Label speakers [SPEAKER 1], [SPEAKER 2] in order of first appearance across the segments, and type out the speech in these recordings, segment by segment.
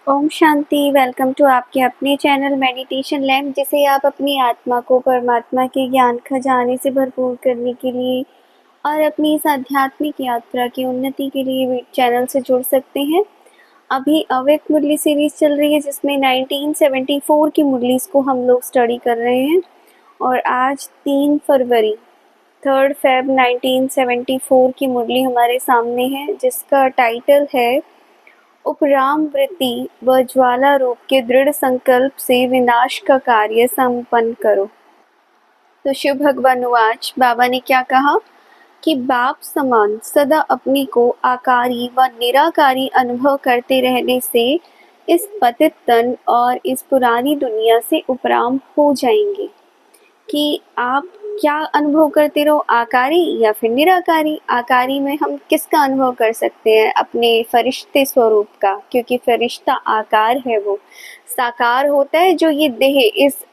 [SPEAKER 1] Om Shanti. Welcome to आपके अपने channel meditation lamp, जिसे आप अपनी आत्मा को परमात्मा के ज्ञान खजाने से भरपूर करने के लिए और अपनी इस आध्यात्मिक यात्रा की उन्नति के लिए चैनल से जुड़ सकते हैं। अभी अव्यक्त मुरली सीरीज चल रही है, जिसमें 1974 की मुरलीज को हम लोग स्टडी कर रहे हैं और आज 3 फरवरी 3 फेब 1974 की मुरली हमारे सामने है, जिसका टाइटल है उपराम वृत्ति व ज्वाला रूप के दृढ़ संकल्प से विनाश का कार्य संपन्न करो। तो शिव भगवान वाच बाबा ने क्या कहा कि बाप समान सदा अपने को आकारी व निराकारी अनुभव करते रहने से इस पतित तन और इस पुरानी दुनिया से उपराम हो जाएंगे। कि आप क्या अनुभव करते रहो, आकारी या फिर निराकारी। आकारी में हम किसका अनुभव कर सकते हैं? अपने फरिश्ते स्वरूप का, क्योंकि फरिश्ता आकार है, वो साकार होता है। जो ये देह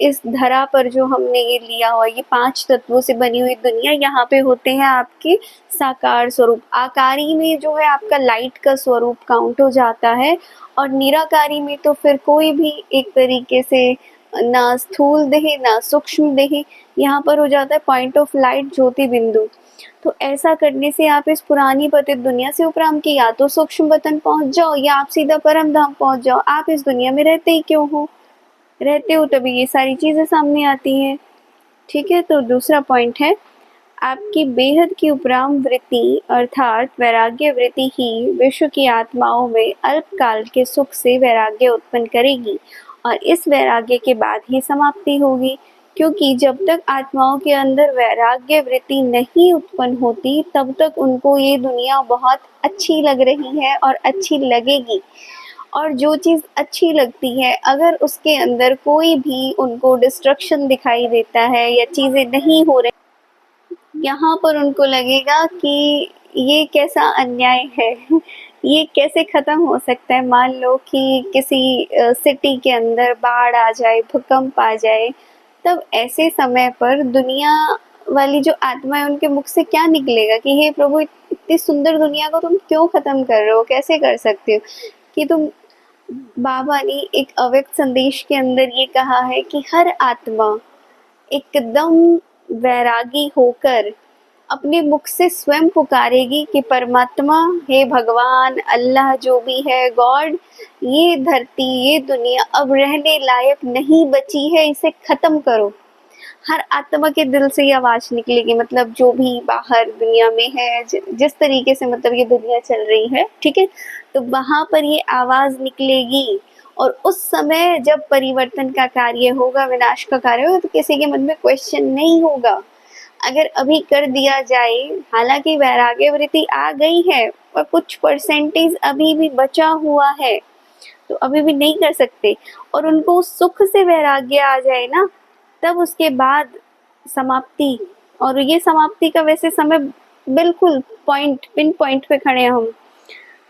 [SPEAKER 1] इस धरा पर जो हमने ये लिया हुआ, ये 5 तत्वों से बनी हुई दुनिया, यहाँ पे होते हैं आपके साकार स्वरूप। आकारी में जो है आपका लाइट का स्वरूप काउंट हो जाता है, और निराकारी में तो फिर कोई भी एक तरीके से ना स्थूल देह ना सूक्ष्म देह, यहाँ पर हो जाता है पॉइंट ऑफ लाइट, ज्योति बिंदु। तो ऐसा करने से आप इस पुरानी पतित दुनिया से उपराम की या तो सूक्ष्म वतन पहुंच जाओ या आप सीधा परम धाम पहुंच जाओ। आप इस दुनिया में रहते ही क्यों हो? रहते हो तभी ये सारी चीजें सामने आती हैं। ठीक है, तो दूसरा पॉइंट है, आपकी बेहद की उपराम वृत्ति अर्थात वैराग्य वृत्ति ही विश्व की आत्माओं में अल्पकाल के सुख से वैराग्य उत्पन्न करेगी, और इस वैराग्य के बाद ही समाप्ति होगी। क्योंकि जब तक आत्माओं के अंदर वैराग्य वृत्ति नहीं उत्पन्न होती, तब तक उनको ये दुनिया बहुत अच्छी लग रही है और अच्छी लगेगी। और जो चीज़ अच्छी लगती है, अगर उसके अंदर कोई भी उनको डिस्ट्रक्शन दिखाई देता है या चीज़ें नहीं हो रही, यहाँ पर उनको लगेगा कि ये कैसा अन्याय है, ये कैसे ख़त्म हो सकता है। मान लो कि किसी सिटी के अंदर बाढ़ आ जाए, भूकंप आ जाए, तब ऐसे समय पर दुनिया वाली जो आत्मा है, उनके मुख से क्या निकलेगा कि हे प्रभु, इतनी सुंदर दुनिया को तुम क्यों ख़त्म कर रहे हो? कैसे कर सकते हो? कि तुम बाबा ने एक अव्यक्त संदेश के अंदर ये कहा है कि हर आत्मा एकदम वैरागी होकर अपने मुख से स्वयं पुकारेगी कि परमात्मा, हे भगवान, अल्लाह जो भी है, गॉड, ये धरती, ये दुनिया अब रहने लायक नहीं बची है, इसे खत्म करो। हर आत्मा के दिल से ये आवाज निकलेगी, मतलब जो भी बाहर दुनिया में है, जिस तरीके से मतलब ये दुनिया चल रही है, ठीक है, तो वहां पर ये आवाज निकलेगी। और उस समय जब परिवर्तन का कार्य होगा, विनाश का कार्य होगा, तो किसी के मन में क्वेश्चन नहीं होगा। अगर अभी कर दिया जाए, हालांकि वैराग्य वृत्ति आ गई है और कुछ परसेंटेज अभी भी बचा हुआ है, तो अभी भी नहीं कर सकते, और उनको सुख से वैराग्य आ जाए ना, तब उसके बाद समाप्ति। और ये समाप्ति का वैसे समय बिल्कुल पिन पॉइंट पे खड़े हैं हम।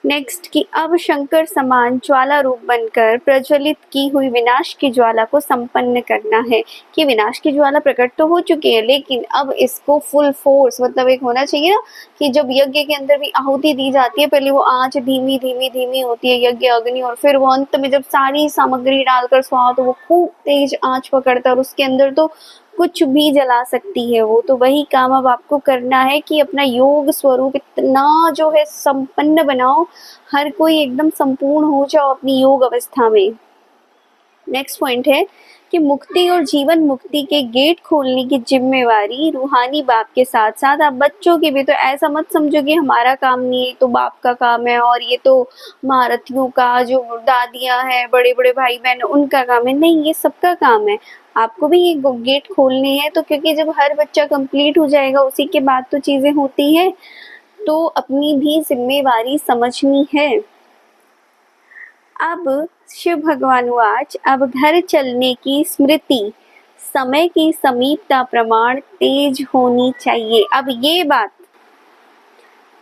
[SPEAKER 1] नेक्स्ट कि अब शंकर समान ज्वाला रूप बनकर प्रज्वलित की हुई विनाश की ज्वाला को संपन्न करना है। कि विनाश की ज्वाला प्रकट तो हो चुकी है, लेकिन अब इसको फुल फोर्स, मतलब एक होना चाहिए ना कि जब यज्ञ के अंदर भी आहुति दी जाती है, पहले वो आंच धीमी धीमी धीमी होती है, यज्ञ अग्नि, और फिर वो अंत में जब सारी सामग्री डालकर स्वाहा, तो वो खूब तेज आंच पकड़ता है और उसके अंदर तो कुछ भी जला सकती है वो। तो वही काम अब आपको करना है कि अपना योग स्वरूप इतना जो है संपन्न बनाओ, हर कोई एकदम संपूर्ण हो जाओ अपनी योग अवस्था में। नेक्स्ट पॉइंट है कि मुक्ति और जीवन मुक्ति के गेट खोलने की जिम्मेवारी रूहानी बाप के साथ साथ आप बच्चों की भी। तो ऐसा मत समझो कि हमारा काम नहीं है, तो बाप का काम है, और ये तो महारथियों का, जो दादियां हैं, बड़े बड़े भाई बहन, उनका काम है। नहीं, ये सबका काम है। आपको भी ये गेट खोलने हैं, तो क्योंकि जब हर बच्चा कंप्लीट हो जाएगा, उसी के बाद तो चीजें होती हैं, तो अपनी भी जिम्मेवारी समझनी है। अब शिव भगवान वाच अब घर चलने की स्मृति, समय की समीपता प्रमाण तेज होनी चाहिए। अब ये बात,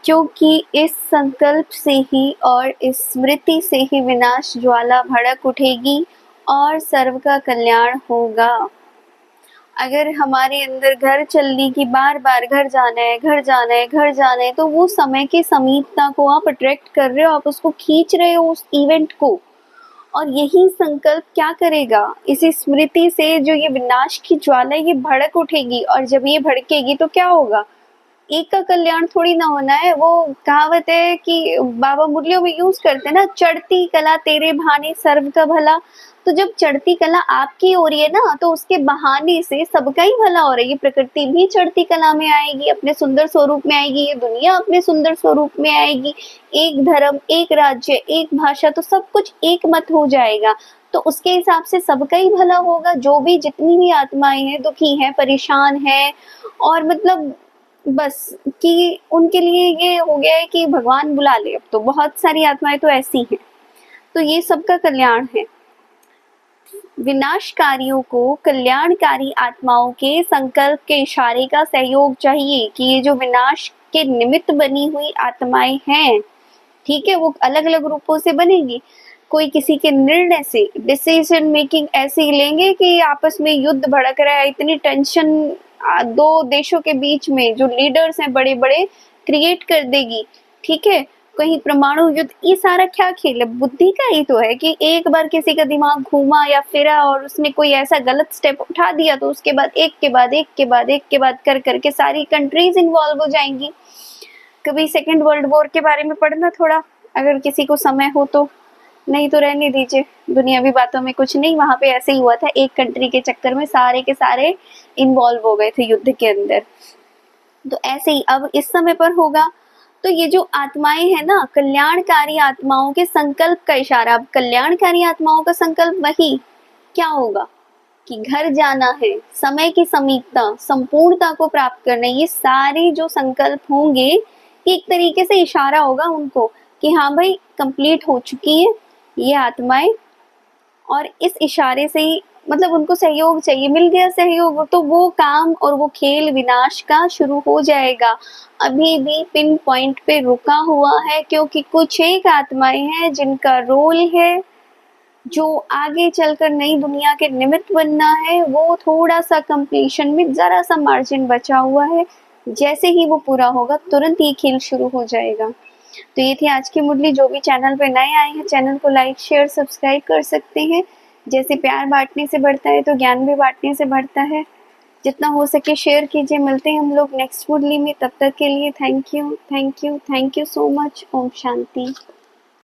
[SPEAKER 1] क्योंकि इस संकल्प से ही और इस स्मृति से ही विनाश ज्वाला भड़क उठेगी और सर्व का कल्याण होगा। अगर हमारे अंदर घर चलने की, बार बार घर जाना है, घर जाना है, घर जाना है, तो वो समय की समीपता को आप अट्रैक्ट कर रहे हो, आप उसको खींच रहे हो, उस इवेंट को। और यही संकल्प क्या करेगा, इसी स्मृति से जो ये विनाश की ज्वाला ये भड़क उठेगी, और जब ये भड़केगी तो क्या होगा, एक का कल्याण थोड़ी ना होना है। वो कहावत है कि बाबा मुरलियों में यूज करते हैं ना, चढ़ती कला तेरे बहाने सर्व का भला। तो जब चढ़ती कला आपकी हो रही है ना, तो उसके बहाने से सबका ही भला हो रहा है। ये प्रकृति भी चढ़ती कला में आएगी, अपने सुंदर स्वरूप में आएगी, ये दुनिया अपने सुंदर स्वरूप में आएगी। एक धर्म, एक राज्य, एक भाषा, तो सब कुछ एक मत हो जाएगा। तो उसके हिसाब से सबका ही भला होगा। जो भी जितनी भी आत्माएं हैं, दुखी हैं, परेशान हैं, और मतलब बस कि उनके लिए ये हो गया है कि भगवान बुला ले। अब तो बहुत सारी आत्माएं तो ऐसी हैं, तो ये सबका कल्याण है। विनाशकारियों को कल्याणकारी आत्माओं के संकल्प के इशारे का सहयोग चाहिए कि ये जो विनाश के निमित्त बनी हुई आत्माएं हैं, ठीक है, वो अलग अलग रूपों से बनेगी। कोई किसी के निर्णय से डिसीजन मेकिंग ऐसी लेंगे कि आपस में युद्ध भड़क रहा है, इतनी टेंशन दो देशों के बीच में जो लीडर्स हैं बड़े बड़े क्रिएट कर देगी, ठीक है। कहीं परमाणु युद्ध, ये सारा क्या खेल है, बुद्धि का ही तो है कि एक बार किसी का दिमाग घूमा या फिरा और उसने कोई ऐसा गलत स्टेप उठा दिया, तो उसके बाद एक के बाद एक के बाद एक के बाद कर करके सारी कंट्रीज इन्वॉल्व हो जाएंगी। कभी सेकेंड वर्ल्ड वॉर के बारे में पढ़ना थोड़ा, अगर किसी को समय हो तो, नहीं तो रहने दीजिए, दुनियावी बातों में कुछ नहीं। वहां पे ऐसे ही हुआ था, एक कंट्री के चक्कर में सारे के सारे इन्वॉल्व हो गए थे युद्ध के अंदर। तो ऐसे ही अब इस समय पर होगा। तो ये जो आत्माएं हैं ना, कल्याणकारी आत्माओं के संकल्प का इशारा। अब कल्याणकारी आत्माओं का संकल्प वही क्या होगा कि घर जाना है, समय की समीपता, संपूर्णता को प्राप्त करना, ये सारे जो संकल्प होंगे, ये एक तरीके से इशारा होगा उनको कि हाँ भाई कंप्लीट हो चुकी है ये आत्माएं। और इस इशारे से ही मतलब उनको सहयोग चाहिए, मिल गया सहयोग, तो वो काम और वो खेल विनाश का शुरू हो जाएगा। अभी भी पिन पॉइंट पे रुका हुआ है, क्योंकि कुछ एक आत्माएं हैं जिनका रोल है जो आगे चलकर नई दुनिया के निमित्त बनना है। वो थोड़ा सा कंप्लीशन में जरा सा मार्जिन बचा हुआ है, जैसे ही वो पूरा होगा तुरंत ये खेल शुरू हो जाएगा। तो ये थी आज की मुरली। जो भी चैनल पे नए आए हैं, चैनल को लाइक शेयर सब्सक्राइब कर सकते हैं। जैसे प्यार बांटने से बढ़ता है, तो ज्ञान भी बांटने से बढ़ता है। जितना हो सके शेयर कीजिए। मिलते हैं हम लोग नेक्स्ट मुरली में, तब तक के लिए thank you, thank you, thank you so much. ओम शांति।